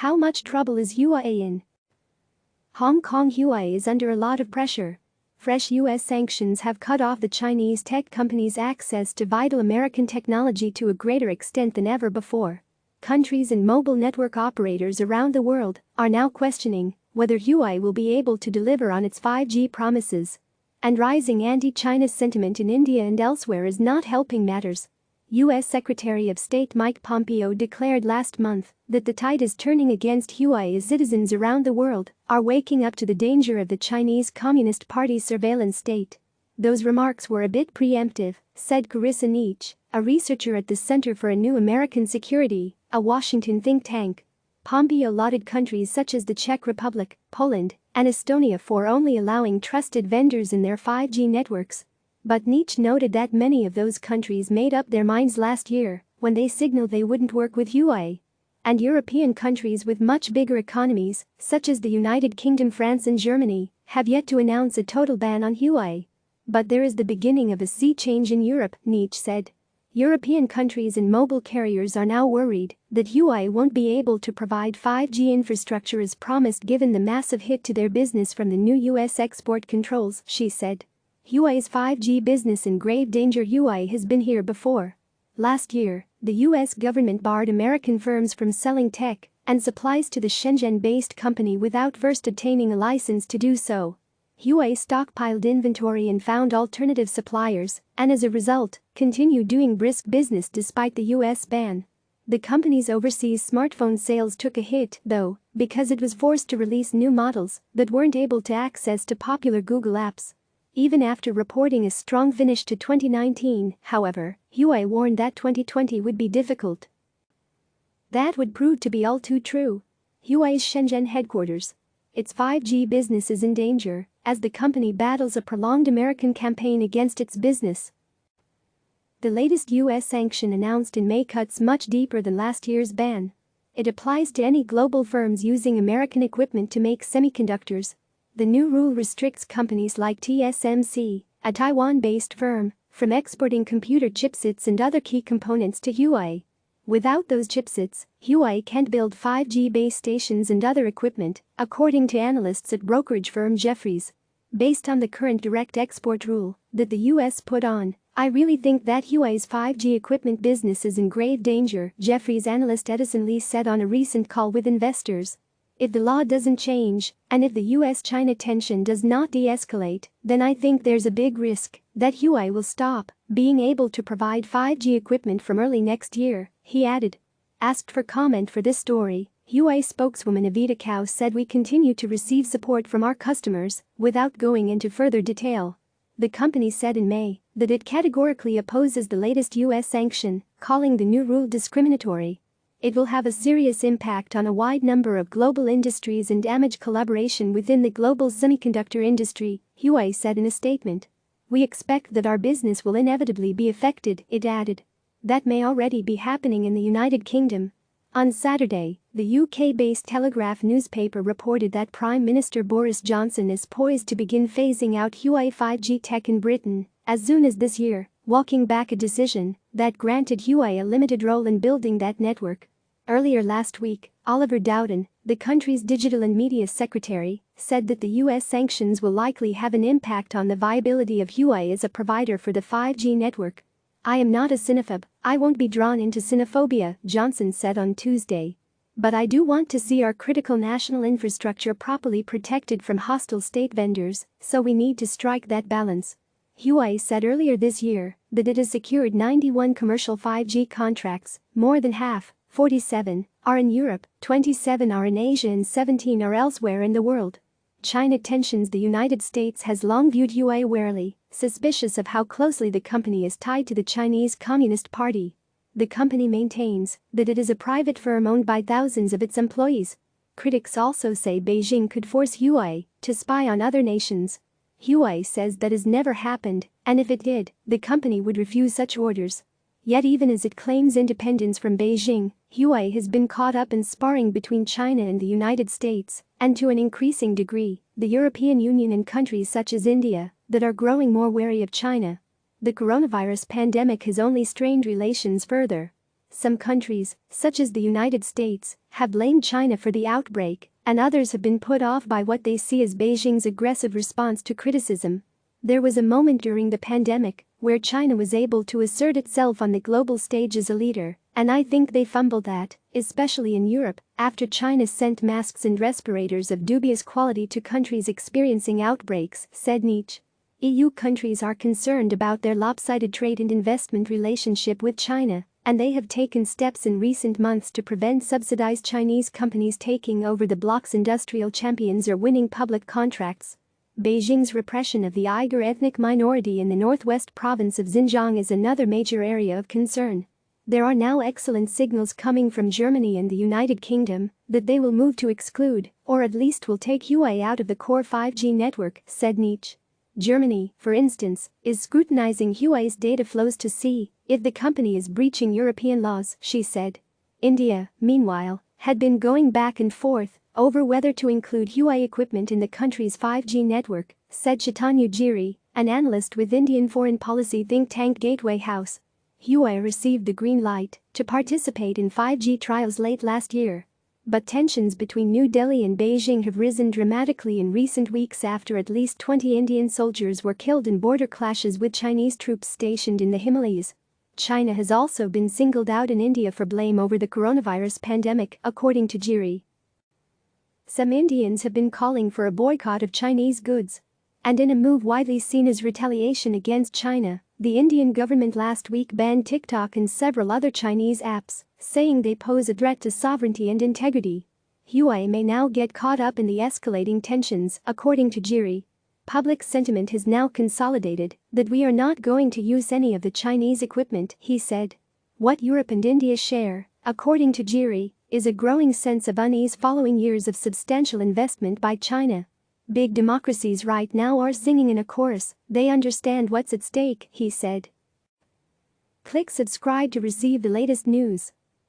How much trouble is Huawei in? Hong Kong. Huawei is under a lot of pressure. Fresh U.S. sanctions have cut off the Chinese tech company's access to vital American technology to a greater extent than ever before. Countries and mobile network operators around the world are now questioning whether Huawei will be able to deliver on its 5G promises. And rising anti-China sentiment in India and elsewhere is not helping matters. U.S. Secretary of State Mike Pompeo declared last month that the tide is turning against Huawei as citizens around the world are waking up to the danger of the Chinese Communist Party's surveillance state. Those remarks were a bit preemptive, said Carisa Nietsche, a researcher at the Center for a New American Security, a Washington think tank. Pompeo lauded countries such as the Czech Republic, Poland, and Estonia for only allowing trusted vendors in their 5G networks. But Nietsche noted that many of those countries made up their minds last year when they signaled they wouldn't work with Huawei. And European countries with much bigger economies, such as the United Kingdom, France and Germany, have yet to announce a total ban on Huawei. But there is the beginning of a sea change in Europe, Nietsche said. European countries and mobile carriers are now worried that Huawei won't be able to provide 5G infrastructure as promised given the massive hit to their business from the new U.S. export controls, she said. Huawei's 5G business in grave danger. Huawei has been here before. Last year, the U.S. government barred American firms from selling tech and supplies to the Shenzhen-based company without first obtaining a license to do so. Huawei stockpiled inventory and found alternative suppliers, and as a result, continued doing brisk business despite the U.S. ban. The company's overseas smartphone sales took a hit, though, because it was forced to release new models that weren't able to access to popular Google apps. Even after reporting a strong finish to 2019, however, Huawei warned that 2020 would be difficult. That would prove to be all too true. Huawei's Shenzhen headquarters. Its 5G business is in danger as the company battles a prolonged American campaign against its business. The latest U.S. sanction announced in May cuts much deeper than last year's ban. It applies to any global firms using American equipment to make semiconductors. The new rule restricts companies like TSMC, a Taiwan-based firm, from exporting computer chipsets and other key components to Huawei. Without those chipsets, Huawei can't build 5G base stations and other equipment, according to analysts at brokerage firm Jefferies. Based on the current direct export rule that the U.S. put on, I really think that Huawei's 5G equipment business is in grave danger, Jefferies analyst Edison Lee said on a recent call with investors. If the law doesn't change, and if the U.S.-China tension does not de-escalate, then I think there's a big risk that Huawei will stop being able to provide 5G equipment from early next year, he added. Asked for comment for this story, Huawei spokeswoman Evita Cao said we continue to receive support from our customers without going into further detail. The company said in May that it categorically opposes the latest U.S. sanction, calling the new rule discriminatory. It will have a serious impact on a wide number of global industries and damage collaboration within the global semiconductor industry, Huawei said in a statement. We expect that our business will inevitably be affected, it added. That may already be happening in the United Kingdom. On Saturday, the UK-based Telegraph newspaper reported that Prime Minister Boris Johnson is poised to begin phasing out Huawei 5G tech in Britain as soon as this year, walking back a decision that granted Huawei a limited role in building that network. Earlier last week, Oliver Dowden, the country's digital and media secretary, said that the U.S. sanctions will likely have an impact on the viability of Huawei as a provider for the 5G network. I am not a sinophobe, I won't be drawn into sinophobia, Johnson said on Tuesday. But I do want to see our critical national infrastructure properly protected from hostile state vendors, so we need to strike that balance. Huawei said earlier this year that it has secured 91 commercial 5G contracts, more than half, 47, are in Europe, 27 are in Asia and 17 are elsewhere in the world. China tensions. The United States has long viewed Huawei warily, suspicious of how closely the company is tied to the Chinese Communist Party. The company maintains that it is a private firm owned by thousands of its employees. Critics also say Beijing could force Huawei to spy on other nations. Huawei says that has never happened, and if it did, the company would refuse such orders. Yet even as it claims independence from Beijing, Huawei has been caught up in sparring between China and the United States, and to an increasing degree, the European Union and countries such as India that are growing more wary of China. The coronavirus pandemic has only strained relations further. Some countries, such as the United States, have blamed China for the outbreak, and others have been put off by what they see as Beijing's aggressive response to criticism. There was a moment during the pandemic where China was able to assert itself on the global stage as a leader, and I think they fumbled that, especially in Europe, after China sent masks and respirators of dubious quality to countries experiencing outbreaks, said Nietsche. EU countries are concerned about their lopsided trade and investment relationship with China, and they have taken steps in recent months to prevent subsidized Chinese companies taking over the bloc's industrial champions or winning public contracts. Beijing's repression of the Uyghur ethnic minority in the northwest province of Xinjiang is another major area of concern. There are now excellent signals coming from Germany and the United Kingdom that they will move to exclude, or at least will take Huawei out of the core 5G network, said Nietsche. Germany, for instance, is scrutinizing Huawei's data flows to see if the company is breaching European laws, she said. India, meanwhile, had been going back and forth over whether to include Huawei equipment in the country's 5G network, said Chaitanya Giri, an analyst with Indian foreign policy think tank Gateway House. Huawei received the green light to participate in 5G trials late last year. But tensions between New Delhi and Beijing have risen dramatically in recent weeks after at least 20 Indian soldiers were killed in border clashes with Chinese troops stationed in the Himalayas. China has also been singled out in India for blame over the coronavirus pandemic, according to Giri. Some Indians have been calling for a boycott of Chinese goods. And in a move widely seen as retaliation against China, the Indian government last week banned TikTok and several other Chinese apps, saying they pose a threat to sovereignty and integrity. Huawei may now get caught up in the escalating tensions, according to Giri. Public sentiment has now consolidated that we are not going to use any of the Chinese equipment, he said. What Europe and India share, according to Giri, is a growing sense of unease following years of substantial investment by China. Big democracies right now are singing in a chorus, they understand what's at stake, he said. Click subscribe to receive the latest news.